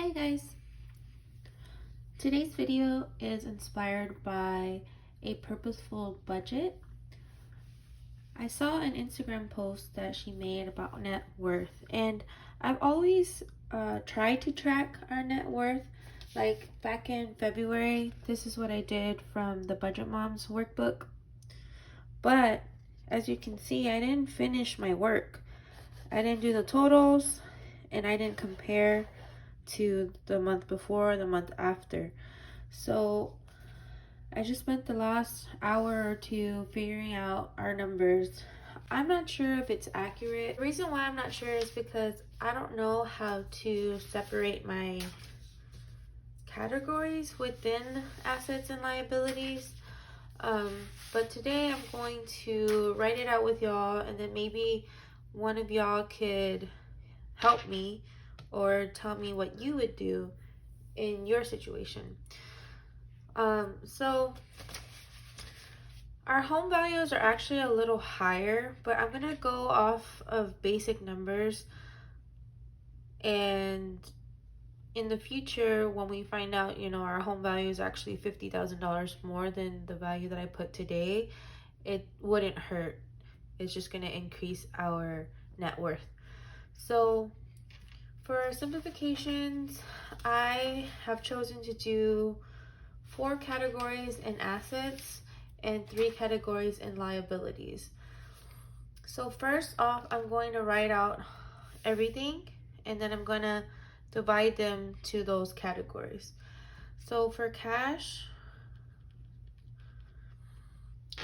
Hi guys! Today's video is inspired by a purposeful budget. I saw an Instagram post that she made about net worth, and I've always tried to track our net worth. Like back in February, this is what I did from the Budget Moms workbook. But as you can see, I didn't finish my work. I didn't do the totals, and I didn't compare to the month before, the month after. So I just spent the last hour or two figuring out our numbers. I'm not sure if it's accurate. The reason why I'm not sure is because I don't know how to separate my categories within assets and liabilities. But today I'm going to write it out with y'all, and then maybe one of y'all could help me or tell me what you would do in your situation. So our home values are actually a little higher, but I'm gonna go off of basic numbers, and in the future when we find out, our home value is actually $50,000 more than the value that I put today, it wouldn't hurt. It's just gonna increase our net worth. So for simplifications, I have chosen to do 4 categories in assets and 3 categories in liabilities. So first off, I'm going to write out everything, and then I'm going to divide them to those categories. So for cash,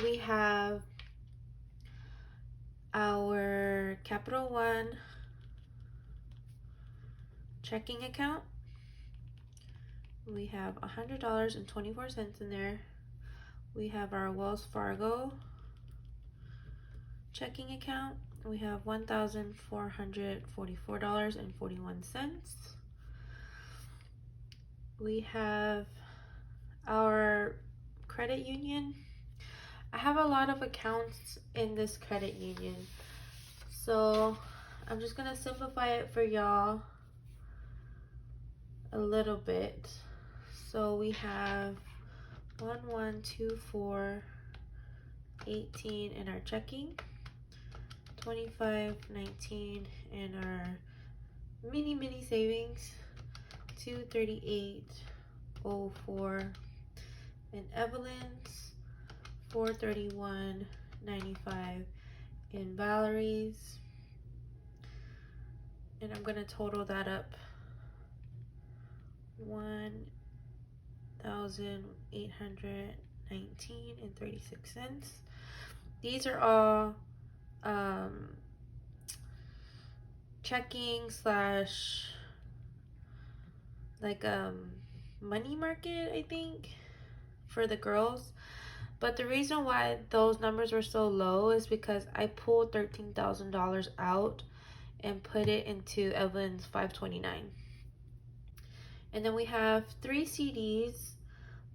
we have our Capital One checking account. We have $100.24 in there. We have our Wells Fargo checking account. We have $1,444.41. We have our credit union. I have a lot of accounts in this credit union, so I'm just gonna simplify it for y'all a little bit. So we have 112418 in our checking, 2519 in our mini savings, 23804 in Evelyn's, 431.95 in Valerie's, and I'm gonna total that up, $1,819.36. These are all checking slash like money market, I think, for the girls. But the reason why those numbers were so low is because I pulled $13,000 out and put it into Evelyn's 529. And then we have 3 CDs,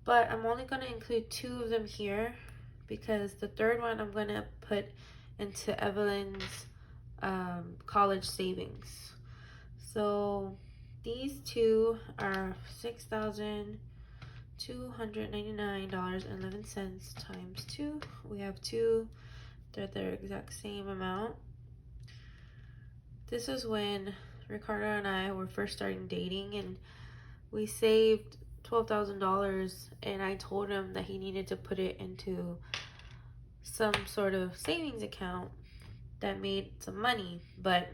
but I'm only going to include 2 of them here because the third one I'm going to put into Evelyn's college savings. So these 2 are $6,299.11 times 2. We have 2. They're the exact same amount. This is when Ricardo and I were first starting dating, and we saved $12,000, and I told him that he needed to put it into some sort of savings account that made some money, but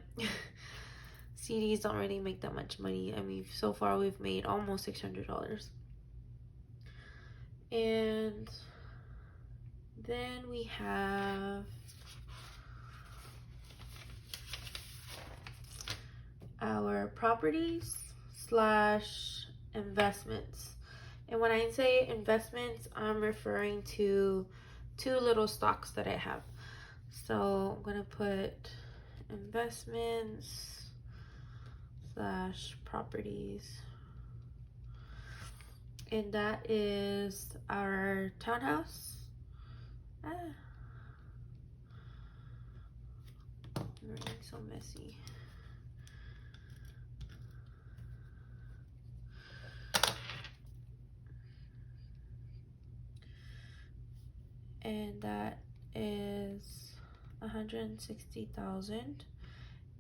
CDs don't really make that much money. I mean, so far we've made almost $600. And then we have our properties slash investments. And when I say investments, I'm referring to 2 little stocks that I have. So I'm gonna put investments slash properties, and that is our townhouse. Everything's so messy. and that is 160,000.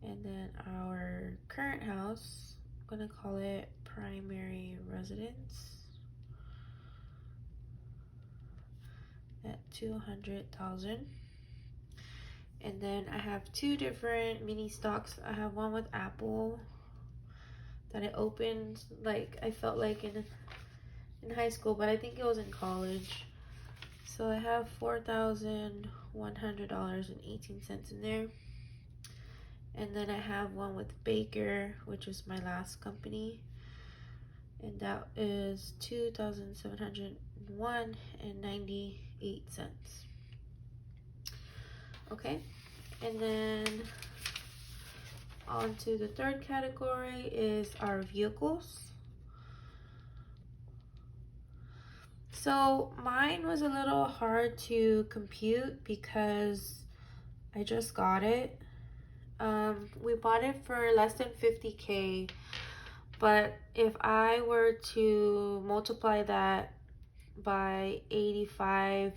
And then our current house, I'm gonna call it primary residence, at 200,000. And then I have two different mini stocks. I have one with Apple that I opened, like I felt like in high school, but I think it was in college. So I have $4,100.18 in there. And then I have one with Baker, which was my last company, and that is $2,701.98. Okay, and then on to the third category is our vehicles. So mine was a little hard to compute because I just got it. We bought it for less than 50K, but if I were to multiply that by 80%,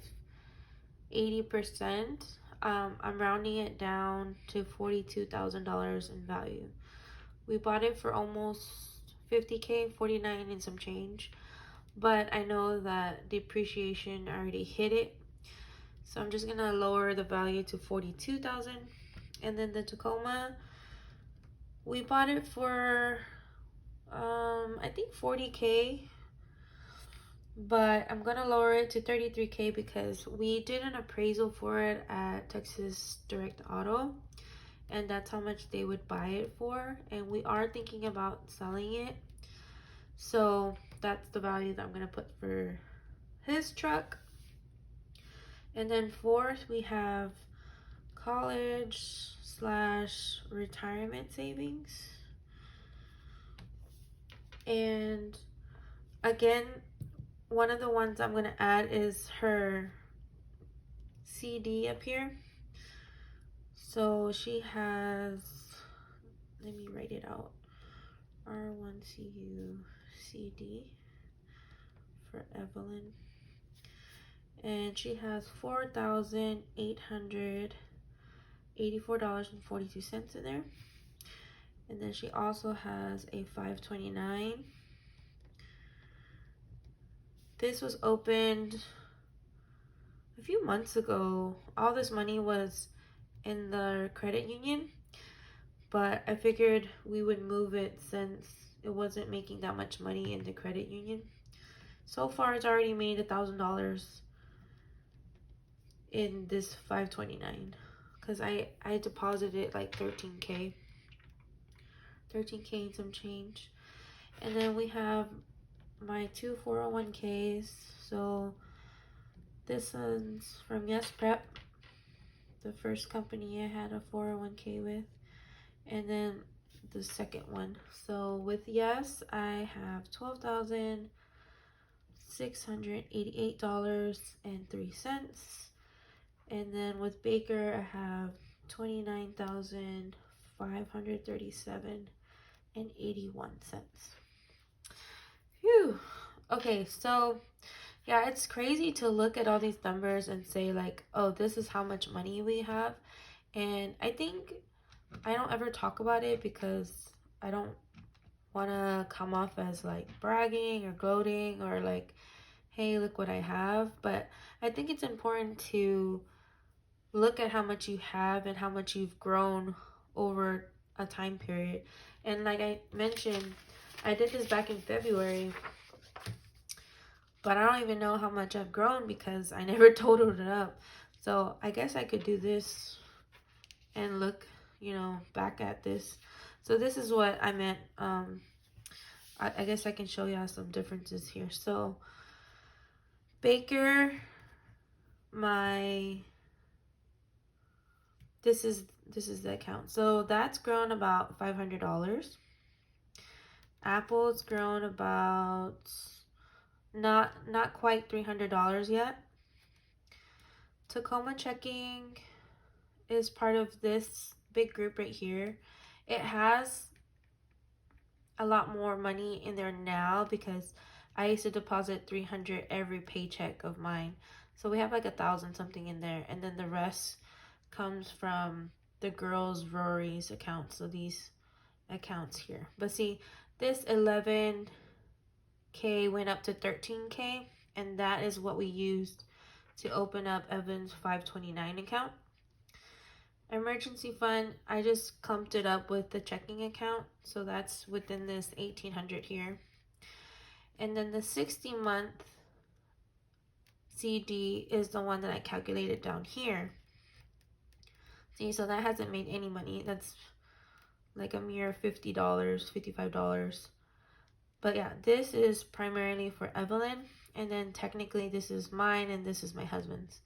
I'm rounding it down to $42,000 in value. We bought it for almost 50K, 49 and some change, but I know that depreciation already hit it, so I'm just gonna lower the value to 42,000. And then the Tacoma, we bought it for I think 40K, but I'm gonna lower it to 33K because we did an appraisal for it at Texas Direct Auto, and that's how much they would buy it for, and we are thinking about selling it. So that's the value that I'm gonna put for his truck. And then fourth, we have college/retirement savings. And again, one of the ones I'm going to add is her CD up here. So she has, let me write it out, R1CU CD for Evelyn. And she has $4,884.42 in there. And then she also has a 529. This was opened a few months ago. All this money was in the credit union, but I figured we would move it since it wasn't making that much money in the credit union. So far, it's already made $1,000 in this 529 because I deposited like 13K and some change. And then we have my two 401Ks. So this one's from Yes Prep, the first company I had a 401K with, and then the second one. So with Yes, I have $12,688.03. And then with Baker, I have $29,537.81. Phew. Okay, so yeah, it's crazy to look at all these numbers and say like, oh, this is how much money we have. And I think I don't ever talk about it because I don't want to come off as like bragging or gloating or like, hey, look what I have. But I think it's important to look at how much you have and how much you've grown over a time period. And like I mentioned, I did this back in February, but I don't even know how much I've grown because I never totaled it up. So I guess I could do this and look, back at this. So this is what I meant. I guess I can show y'all some differences here. So Baker, this is the account. So that's grown about $500. Apple's grown about not quite $300 yet. Tacoma checking is part of this big group right here. It has a lot more money in there now because I used to deposit $300 every paycheck of mine. So we have like 1,000 something in there, and then the rest comes from the girls' Rory's account. So these accounts here. But see, this 11K went up to 13K, and that is what we used to open up Evan's 529 account. Emergency fund, I just clumped it up with the checking account, so that's within this 1,800 here. And then the 60-month CD is the one that I calculated down here. See, so that hasn't made any money. That's like a mere $50, $55. But yeah, this is primarily for Evelyn, and then technically this is mine and this is my husband's.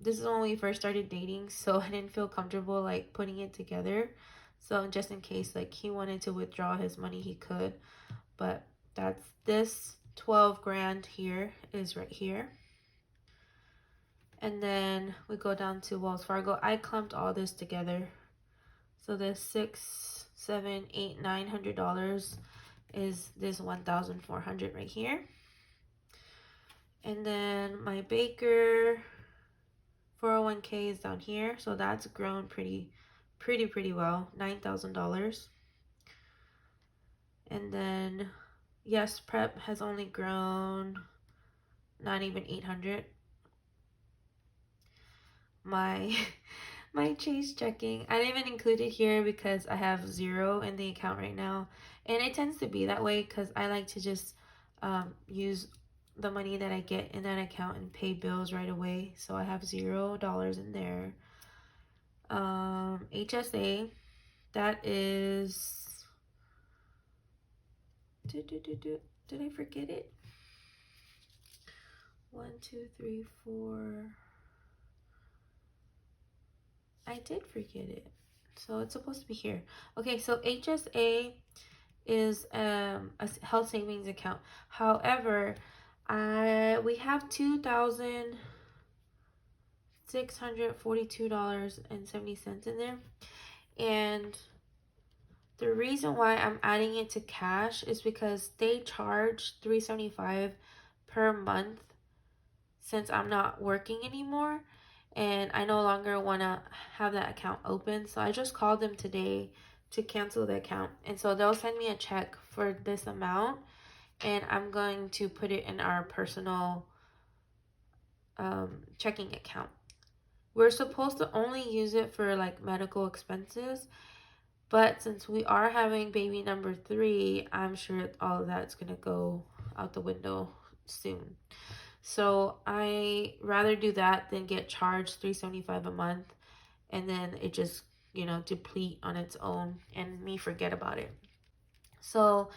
This is when we first started dating, so I didn't feel comfortable like putting it together. So just in case like he wanted to withdraw his money, he could. But that's this 12 grand here is right here. And then we go down to Wells Fargo. I clumped all this together. So this $600, $700, $800, $900 is this 1,400 right here. And then my Baker 401k is down here, so that's grown pretty well, $9,000. And then Yes Prep has only grown not even 800. My Chase checking, I didn't even include it here because I have 0 in the account right now, and it tends to be that way because I like to just use the money that I get in that account and pay bills right away. So I have $0 in there. HSA, that is, did I forget it? 1, 2, 3, 4. I did forget it. So it's supposed to be here. Okay, so HSA is a health savings account. However, we have $2,642.70 in there, and the reason why I'm adding it to cash is because they charge $375 per month since I'm not working anymore, and I no longer want to have that account open. So I just called them today to cancel the account, and so they'll send me a check for this amount, and I'm going to put it in our personal checking account. We're supposed to only use it for like medical expenses, but since we are having baby number 3, I'm sure all of that's gonna go out the window soon. So I rather do that than get charged $375 a month and then it just, deplete on its own and me forget about it. So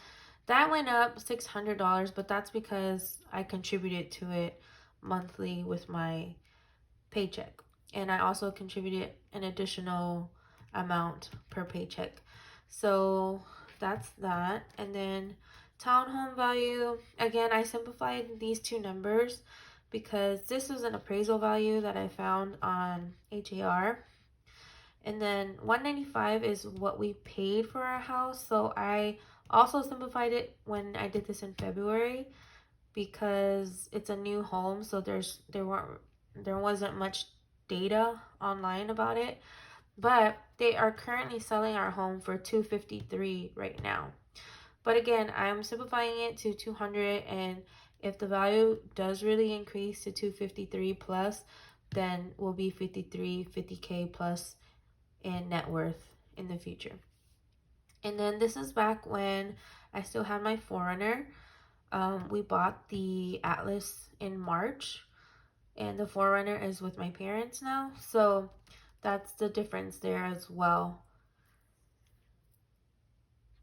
that went up $600, but that's because I contributed to it monthly with my paycheck. And I also contributed an additional amount per paycheck. So that's that. And then townhome value, again, I simplified these two numbers because this is an appraisal value that I found on HAR. And then 195 is what we paid for our house. So I also simplified it when I did this in February because it's a new home, so there wasn't much data online about it. But they are currently selling our home for $253 right now. But again, I'm simplifying it to 200, and if the value does really increase to 253 plus, then we'll be 50K plus in net worth in the future. And then this is back when I still had my 4Runner. We bought the Atlas in March, and the 4Runner is with my parents now, so that's the difference there as well.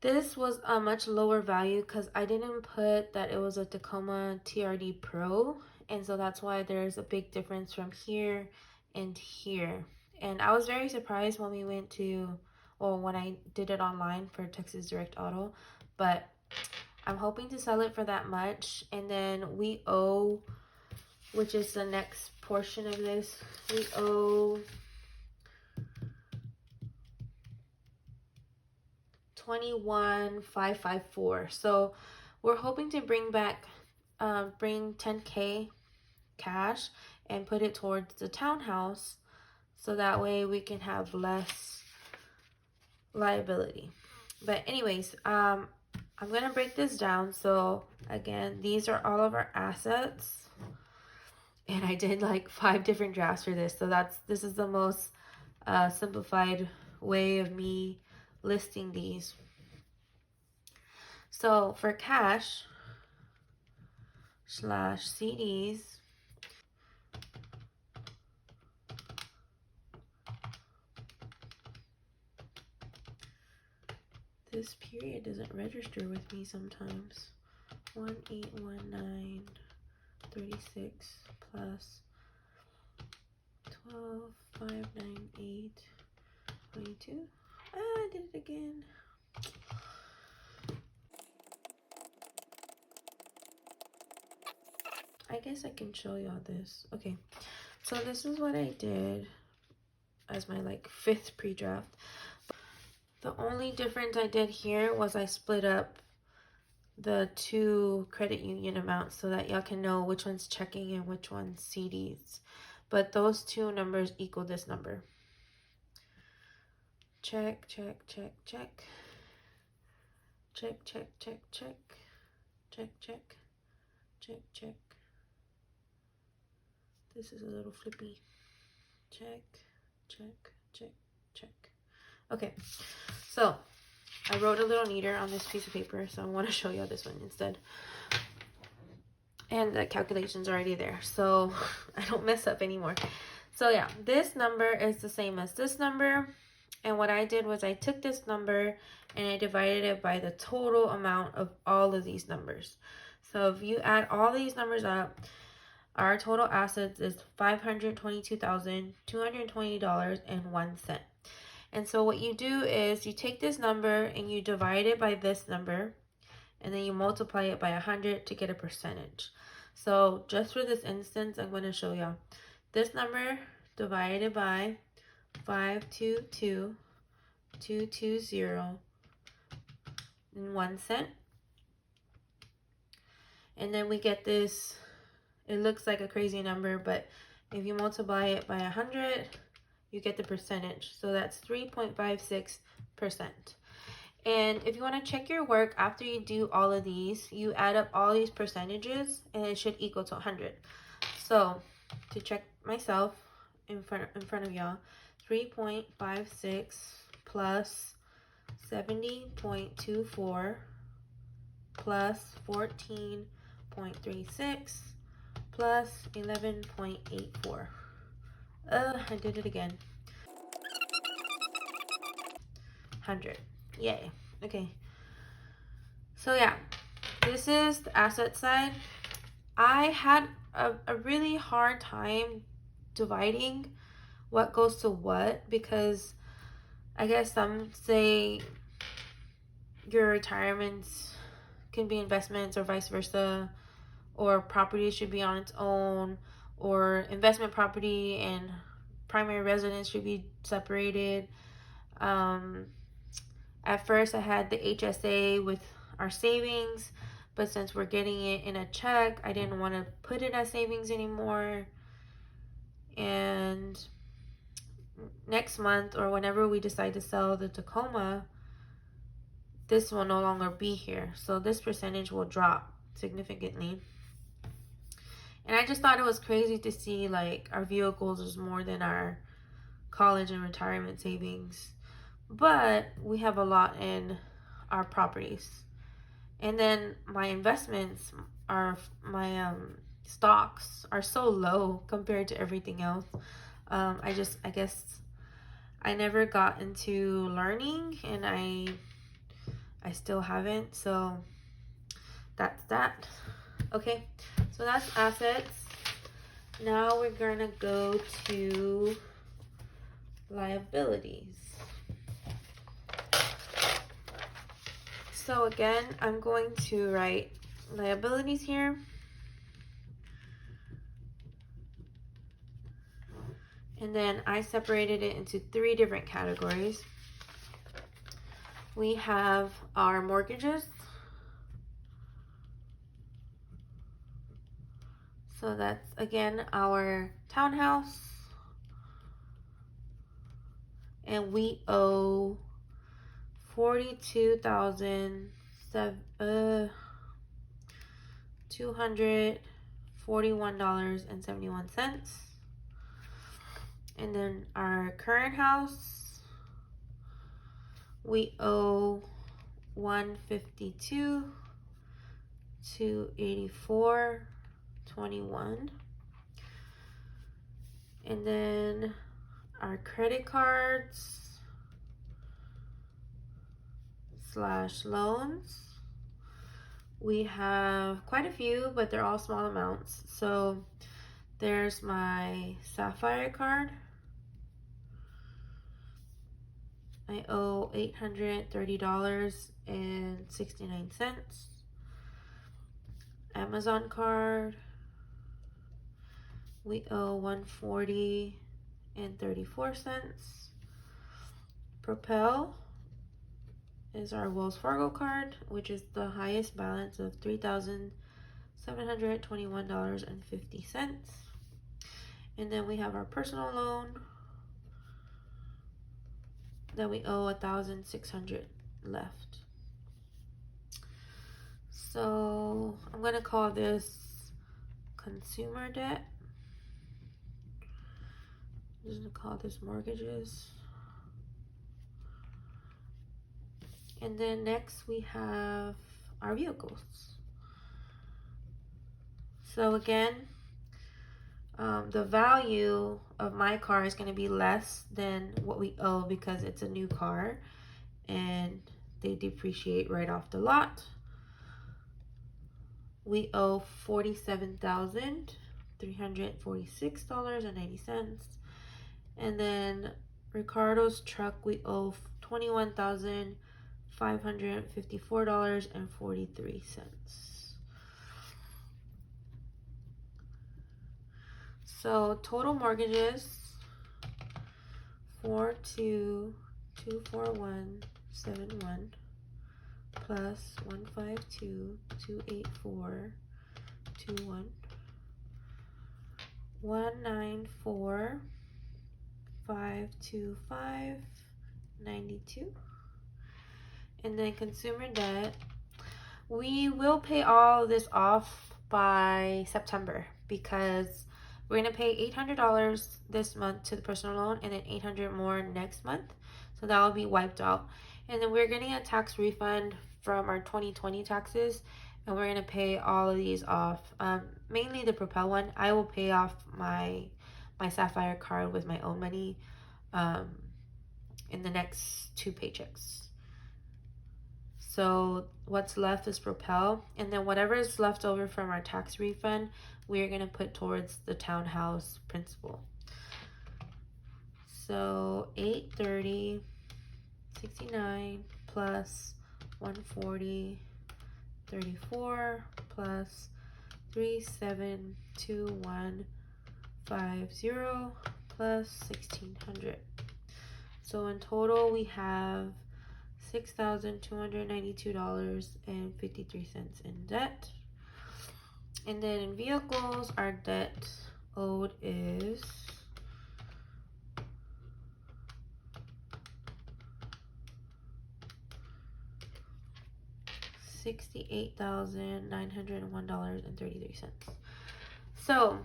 This was a much lower value because I didn't put that it was a Tacoma TRD Pro, and so that's why there's a big difference from here and here. And I was very surprised when we went to, or when I did it online for Texas Direct Auto, but I'm hoping to sell it for that much. And then we owe, which is the next portion of this, we owe $21,554. So we're hoping to bring 10K cash and put it towards the townhouse, so that way we can have less liability. But anyways, I'm gonna break this down. So again, these are all of our assets, and I did like 5 different drafts for this. So this is the most simplified way of me listing these. So for cash / CDs, this period doesn't register with me sometimes. 181936 plus 12598 22. I did it again. I guess I can show y'all this. Okay, so this is what I did as my like 5th pre-draft. The only difference I did here was I split up the 2 credit union amounts so that y'all can know which one's checking and which one's CDs. But those 2 numbers equal this number. Check, check, check, check. Check, check, check, check. Check, check. Check, check. This is a little flippy. Check, check, check, check. Okay, so I wrote a little neater on this piece of paper, so I want to show you this one instead. And the calculation's already there, so I don't mess up anymore. So yeah, this number is the same as this number. And what I did was I took this number and I divided it by the total amount of all of these numbers. So if you add all these numbers up, our total assets is $522,220.01. And so what you do is you take this number and you divide it by this number, and then you multiply it by 100 to get a percentage. So just for this instance, I'm going to show y'all this number divided by 522,220.01. And then we get this, it looks like a crazy number, but if you multiply it by 100, you get the percentage. So that's 3.56%. And if you want to check your work after you do all of these, you add up all these percentages and it should equal to 100. So to check myself in front of y'all, 3.56 plus 70.24 plus 14.36 plus 11.84. I did it again. 100. Yay. Okay. So yeah, this is the asset side. I had a really hard time dividing what goes to what, because I guess some say your retirements can be investments or vice versa, or property should be on its own, or investment property and primary residence should be separated. At first I had the HSA with our savings, but since we're getting it in a check, I didn't want to put it as savings anymore. And next month, or whenever we decide to sell the Tacoma, this will no longer be here, so this percentage will drop significantly. And I just thought it was crazy to see like our vehicles is more than our college and retirement savings, but we have a lot in our properties. And then my investments are, my stocks are so low compared to everything else. I guess I never got into learning, and I still haven't. So that's that. Okay, so that's assets. Now we're gonna go to liabilities. So again, I'm going to write liabilities here. And then I separated it into 3 different categories. We have our mortgages. So that's again our townhouse, and we owe $42,241.71. And then our current house, we owe $152,284.21. And then our credit cards / loans, we have quite a few, but they're all small amounts. So there's my Sapphire card. I owe $830.69. Amazon card, we owe $140.34. Propel is our Wells Fargo card, which is the highest balance of $3,721.50. And then we have our personal loan that we owe $1,600 left. So I'm gonna call this consumer debt. I'm just gonna call this mortgages. And then next we have our vehicles. So again, the value of my car is going to be less than what we owe because it's a new car and they depreciate right off the lot. We owe $47,346.90. And then Ricardo's truck, we owe $21,554.43. So total mortgages, 42,241.71 plus 152,284.21, 194,525.92. And then consumer debt, we will pay all this off by September because we're going to pay $800 this month to the personal loan and then $800 more next month. So that will be wiped out. And then we're getting a tax refund from our 2020 taxes, and we're going to pay all of these off. Mainly the Propel one. I will pay off my Sapphire card with my own money in the next 2 paychecks. So what's left is Propel, and then whatever is left over from our tax refund, we're going to put towards the townhouse principal. So $830.69 plus $140.34 plus $3,721.50 plus $1,600. So in total we have $6,292.53 in debt. And then in vehicles, our debt owed is $68,901.33. So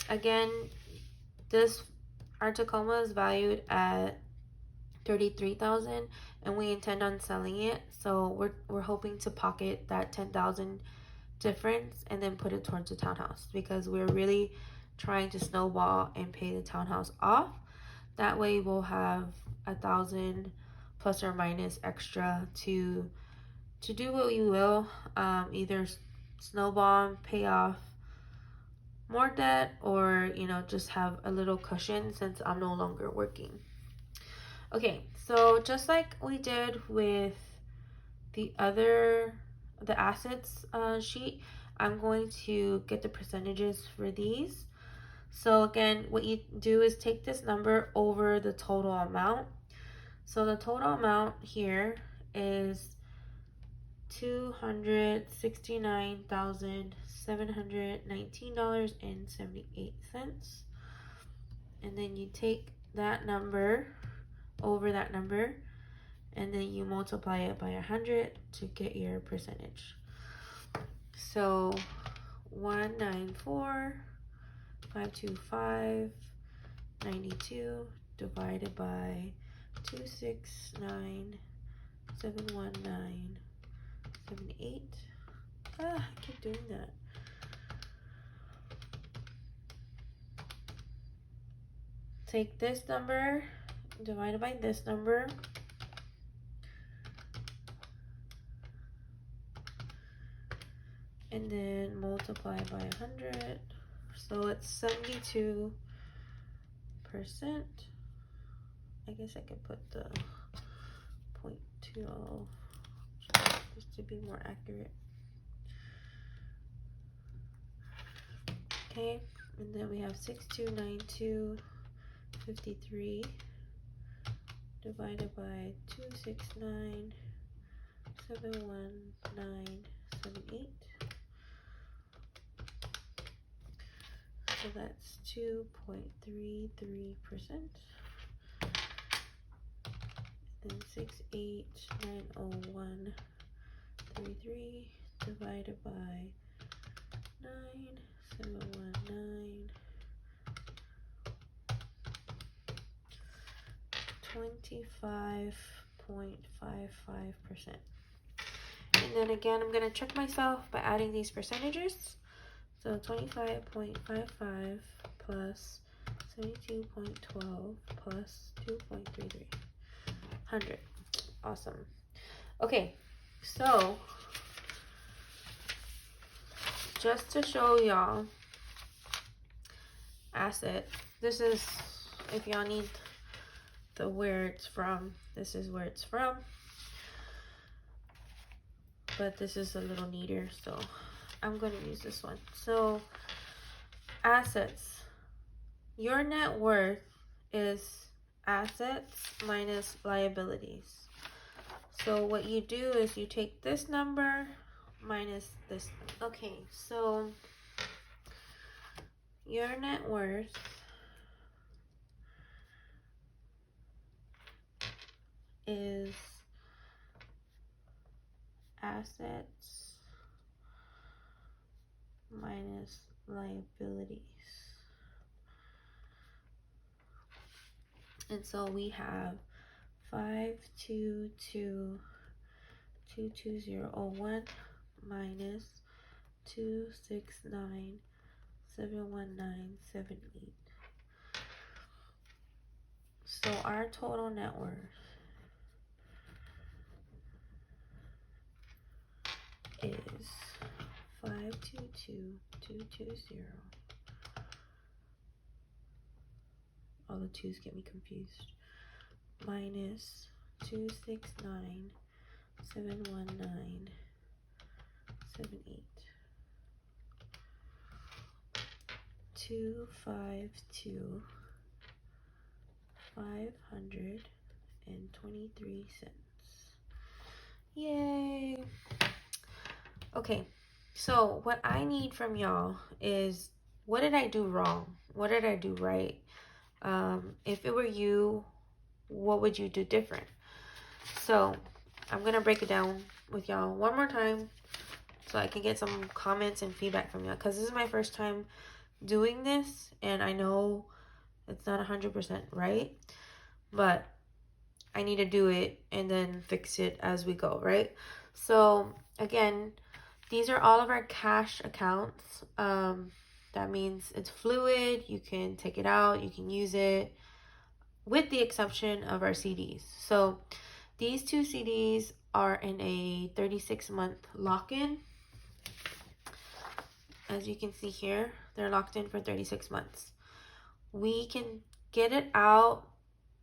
again, our Tacoma is valued at $33,000 and we intend on selling it, so we're hoping to pocket that $10,000 difference and then put it towards the townhouse because we're really trying to snowball and pay the townhouse off. That way we'll have $1,000 plus or minus extra to do what we will, either snowball, pay off more debt, or just have a little cushion since I'm no longer working. Okay, so just like we did with the assets sheet, I'm going to get the percentages for these. So again, what you do is take this number over the total amount. So the total amount here is $269,719.78. And then you take that number over that number, and then you multiply it by 100 to get your percentage. So 194,525.92 divided by 269,719.78. I keep doing that. Take this number divided by this number, and then multiply by 100. So it's 72%. I guess I could put the 0.20 just to be more accurate. Okay, and then we have 6292.53 divided by 269,719.78. So that's 2.33%. Then 68901.33 divided by 9,719. 25.55%. And then again, I'm going to check myself by adding these percentages. So 25.55 plus 72.12 plus 2.33. 100. Awesome. Okay, so just to show y'all asset, this is, if y'all need the where it's from, this is where it's from, but this is a little neater, so I'm going to use this one. So assets, your net worth is assets minus liabilities. So what you do is you take this number minus this. Okay, so your net worth is assets minus liabilities. And so we have 522.22001 minus 269,719.78. So our total net worth is 522.220. All the twos get me confused. Minus 269,719.78. 252,523. Yay! Okay, so what I need from y'all is, what did I do wrong? What did I do right? If it were you, what would you do different? So I'm gonna break it down with y'all one more time so I can get some comments and feedback from y'all, because this is my first time doing this, and I know it's not 100% right, but I need to do it and then fix it as we go, right? So again, these are all of our cash accounts. That means it's fluid. You can take it out, you can use it, with the exception of our CDs. So these two CDs are in a 36-month lock-in. As you can see here, they're locked in for 36 months. We can get it out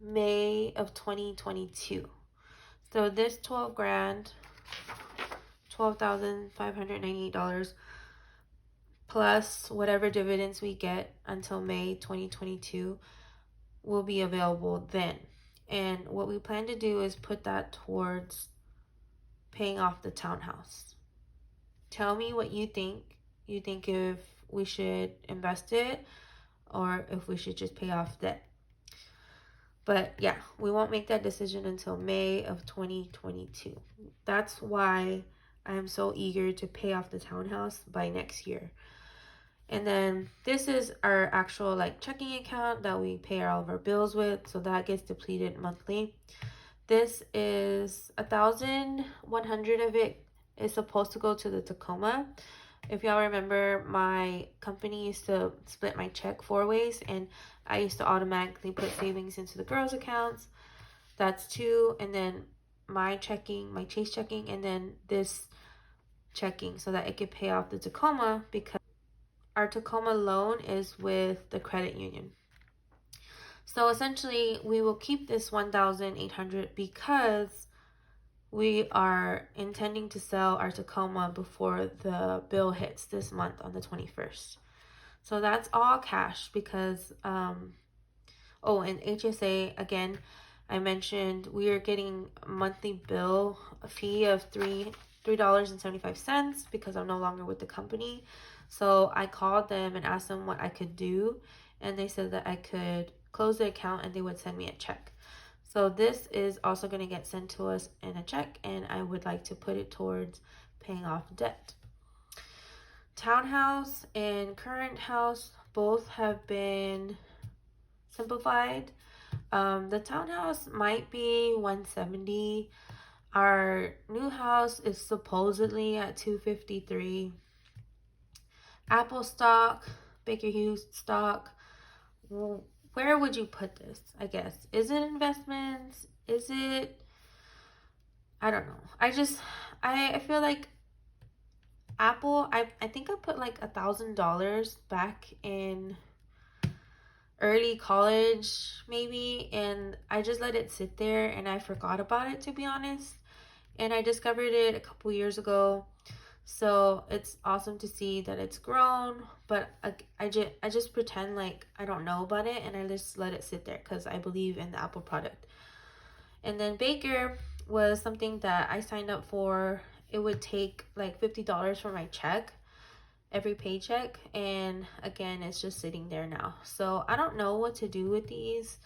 May of 2022. So this 12 grand, $12,598 plus whatever dividends we get until May 2022 will be available then. And what we plan to do is put that towards paying off the townhouse. Tell me what you think. You think if we should invest it or if we should just pay off debt. But yeah, we won't make that decision until May of 2022. That's why I'm so eager to pay off the townhouse by next year. And then this is our actual like checking account that we pay all of our bills with. So that gets depleted monthly. This is 1,100 of it is supposed to go to the Tacoma. If y'all remember, my company used to split my check 4 ways, and I used to automatically put savings into the girls' accounts. That's 2, and then my checking, my Chase checking, and then this checking so that it could pay off the Tacoma, because our Tacoma loan is with the credit union. So essentially, we will keep this 1,800 because we are intending to sell our Tacoma before the bill hits this month on the 21st. So that's all cash because, oh, and HSA, again, I mentioned we are getting a monthly bill fee of $3.75 because I'm no longer with the company. So I called them and asked them what I could do, and they said that I could close the account and they would send me a check. So this is also going to get sent to us in a check, and I would like to put it towards paying off debt. Townhouse and current house both have been simplified. The townhouse might be 170. Our new house is supposedly at 253. Apple stock, Baker Hughes stock. Where would you put this, I guess? Is it investments? Is it, I don't know. I feel like Apple, I think I put like $1,000 back in early college maybe, and I just let it sit there and I forgot about it, to be honest. And I discovered it a couple years ago. So it's awesome to see that it's grown, but I just pretend like I don't know about it, and I just let it sit there because I believe in the Apple product. And then Baker was something that I signed up for. It would take like $50 from my check, every paycheck, and again, it's just sitting there now. So I don't know what to do with these.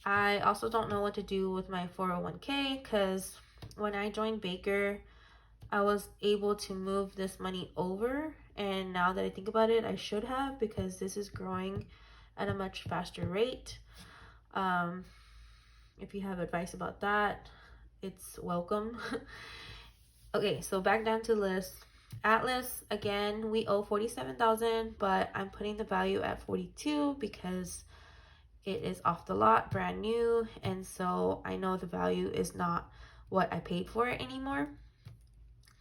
I also don't know what to do with my 401k because when I joined Baker, I was able to move this money over, and now that I think about it, I should have, because this is growing at a much faster rate. If you have advice about that, it's welcome. Okay, so back down to list. Atlas, again, we owe $47,000, but I'm putting the value at 42 because it is off the lot, brand new, and so I know the value is not what I paid for it anymore.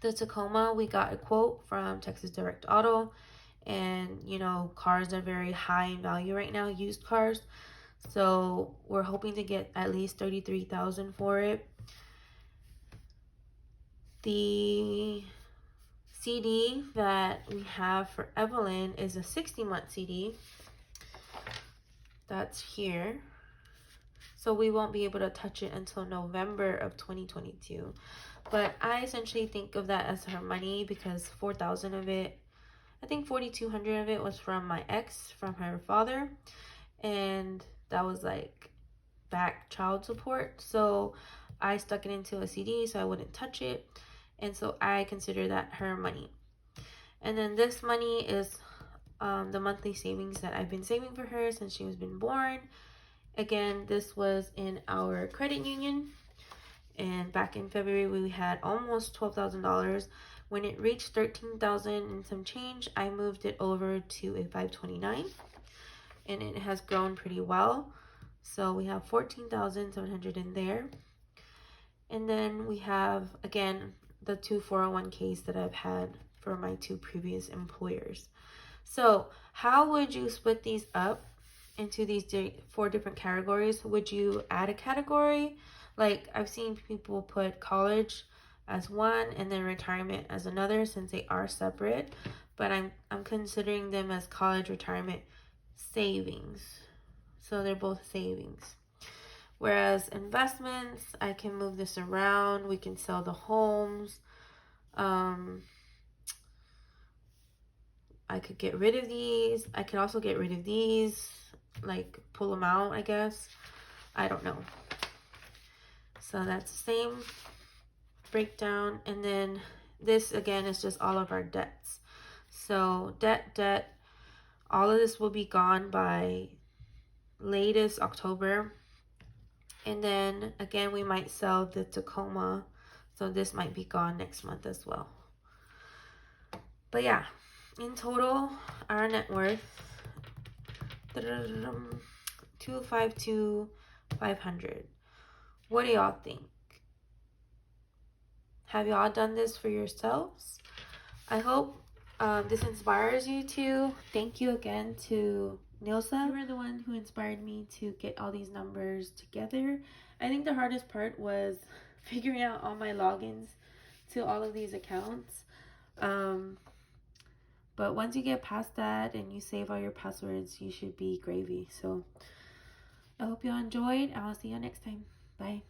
The Tacoma, we got a quote from Texas Direct Auto, and you know, cars are very high in value right now, used cars. So we're hoping to get at least $33,000 for it. The CD that we have for Evelyn is a 60-month CD. That's here. So we won't be able to touch it until November of 2022. But I essentially think of that as her money because 4,000 of it, I think 4,200 of it was from my ex, from her father. And that was like back child support. So I stuck it into a CD so I wouldn't touch it. And so I consider that her money. And then this money is the monthly savings that I've been saving for her since she was been born. Again, this was in our credit union, and back in February we had almost $12,000. When it reached $13,000 and some change, I moved it over to a 529, and it has grown pretty well. So we have 14,700 in there. And then we have, again, the 2 401ks that I've had for my 2 previous employers. So how would you split these up into these 4 different categories? Would you add a category? Like, I've seen people put college as one and then retirement as another, since they are separate, but I'm considering them as college retirement savings. So they're both savings. Whereas investments, I can move this around. We can sell the homes. I could get rid of these. I could also get rid of these, like pull them out, I guess. I don't know. So that's the same breakdown. And then this again is just all of our debts. So debt, all of this will be gone by latest October. And then again, we might sell the Tacoma, so this might be gone next month as well. But yeah, in total, our net worth, 252,500. What do y'all think? Have y'all done this for yourselves? I hope this inspires you to. Thank you again to Nilsa. You were the one who inspired me to get all these numbers together. I think the hardest part was figuring out all my logins to all of these accounts. But once you get past that and you save all your passwords, you should be gravy. So I hope you all enjoyed. I'll see you next time. Bye.